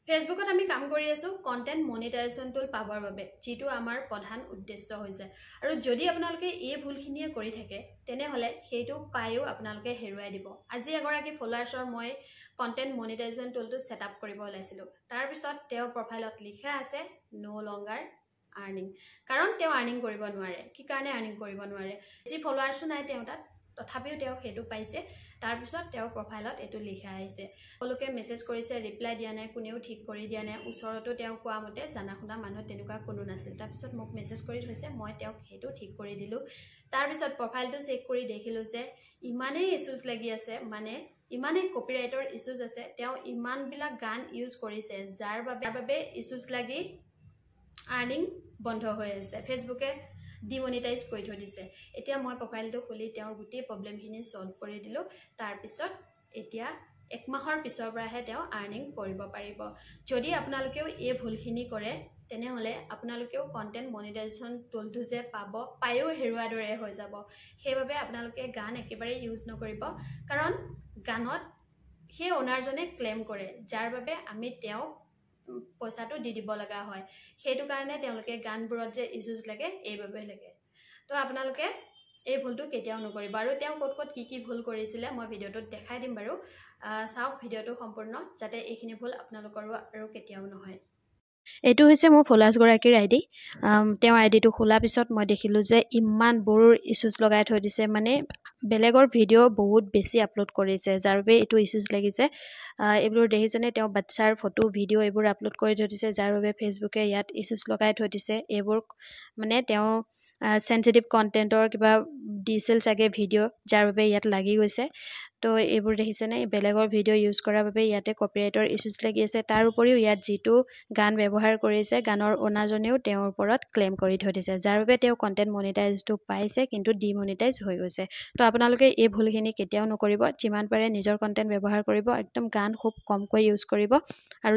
ফেসবুকত আমি কাম কৰি আছো কন্টেন্ট মনিটাইজেশন টুল পাবৰ বাবে যেটো আমাৰ প্ৰধান উদ্দেশ্য হৈছে আৰু যদি আপোনালোকে এই ভুলখিনিয়ে কৰি থাকে তেনেহলে সেইটো পায়ো আপোনালোকে হেৰুৱাই দিব আজি এগৰাকী ফলোৱাৰ্ছৰ মই কন্টেন্ট মনিটাইজেশন টুলটো সেটআপ কৰিব ওলাইছিলো তাৰ পিছত তেওঁ প্ৰফাইলত লিখা আছে নো লংগাৰ আৰ্নিং কাৰণ তেওঁ আৰ্নিং কৰিব নোৱাৰে কি কাৰণে আৰ্নিং কৰিব নোৱাৰে যি ফলোৱাৰ্ছ নাই তেওঁ তাত তথাপিও তেওঁ হেতু পাইছে তাৰ পিছত তেওঁৰ প্ৰফাইলত এটো লিখা আছে সকলোকে মেসেজ কৰিছে ৰিপ্লাই দিয়া নাই কোনেও ঠিক কৰি দিয়া নাই ওচৰতো তেওঁ কোৱা মতে জানাখুনা মানুহ তেনেকুৱা কোনো নাছিল তাৰ পিছত মোক মেসেজ কৰি থৈছে মই তেওঁক হেতু ঠিক কৰি দিলো তাৰ পিছত প্ৰফাইলটো চেক কৰি দেখিলো যে ইমানে ইস্যুজ লাগি আছে মানে ইমানে কপিৰাইটৰ ইস্যুজ আছে তেওঁ ইমান বিলাক গান ইউজ কৰিছে যাৰ বাবে ইস্যুজ লাগি আৰ্নিং বন্ধ হৈ আছে ফেসবুকে ডিমনিটাইজ কৰি থৈ দিছে এতিয়া মই প্ৰফাইলটো খুলি তেওঁৰ গুটি প্ৰবলেমখিনি সলভ কৰি দিলো তাৰ পিছত এতিয়া এক মাহৰ পিছৰ পৰাহে তেওঁ আৰ্নিং কৰিব পাৰিব যদি আপোনালোকেও এই ভুলখিনি কৰে তেনেহলে আপোনালোকেও কন্টেন্ট মনিটাইজেশন টুলটো যে পায়ো হেৰুৱা দৰে হৈ যাব সেইবাবে আপোনালোকে গান একেবাৰে ইউজ নকৰিব কাৰণ গানত সেই ওনাৰজনে ক্লেম কৰে যাৰ বাবে আমি তেওঁক পইচাটো দি দিব লগা হয় সেইটো কাৰণে তেওঁলোকে গানবোৰত যে ইস্যুজ লাগে এইভাবে লাগে তো আপোনালোকে এই ভুলটো কেতিয়াও নকৰিব আৰু তেওঁ কত কি ভুল কৰিছিলে মই ভিডিওটোত দেখাই দিম বাৰু চাওক ভিডিওটো সম্পূৰ্ণ যাতে এইখিনি ভুল আপোনালোকৰো আৰু কেতিয়াও নহয় এইটো হৈছে মোৰ ফলোৱাৰ্ছ গৰাকীৰ আইডি তেওঁ আইডিটো খোলা পিছত মই দেখিলো যে ইমান বোৰ ইস্যুজ লগাই থৈ দিছে মানে বেলেগৰ ভিডিও বহুত বেছি আপলোড কৰিছে যাৰ বাবে এটো ইস্যুজ লাগিছে এইবোৰ দেখিছেনে তেওঁ বাচ্চাৰ ফটো ভিডিও এইবোৰ আপলোড কৰি থৈ দিছে যাৰ বাবে ফেসবুকে ইয়াত ইস্যুজ লগাই থৈ দিছে এইবোৰ মানে তেওঁ সেনসিটিভ কন্টেন্টৰ কিবা ডিসেল চাগে ভিডিও যাৰ বাবে ইয়াত লাগি গৈছে তো এইবোৰ দেখিছেনে বেলেগৰ ভিডিও ইউজ কৰাৰ বাবে ইয়াতে কপিৰাইটৰ ইস্যুজ লাগি আছে তাৰ উপৰিও ইয়াত যেটো গান ব্যৱহাৰ কৰিছে গানৰ ওনাজনেও তেওঁৰ ওপৰত ক্লেম কৰি থৈ দিছে যাৰ বাবে তেওঁ কন্টেন্ট মনিটাইজটো পাইছে কিন্তু ডিমনিটাইজ হৈ গৈছে তো আপোনালোকে এই ভুলখিনি কেতিয়াও নকৰিব যিমান পাৰে নিজৰ কন্টেন্ট ব্যৱহাৰ কৰিব একদম গান খুব কমকৈ ইউজ কৰিব আৰু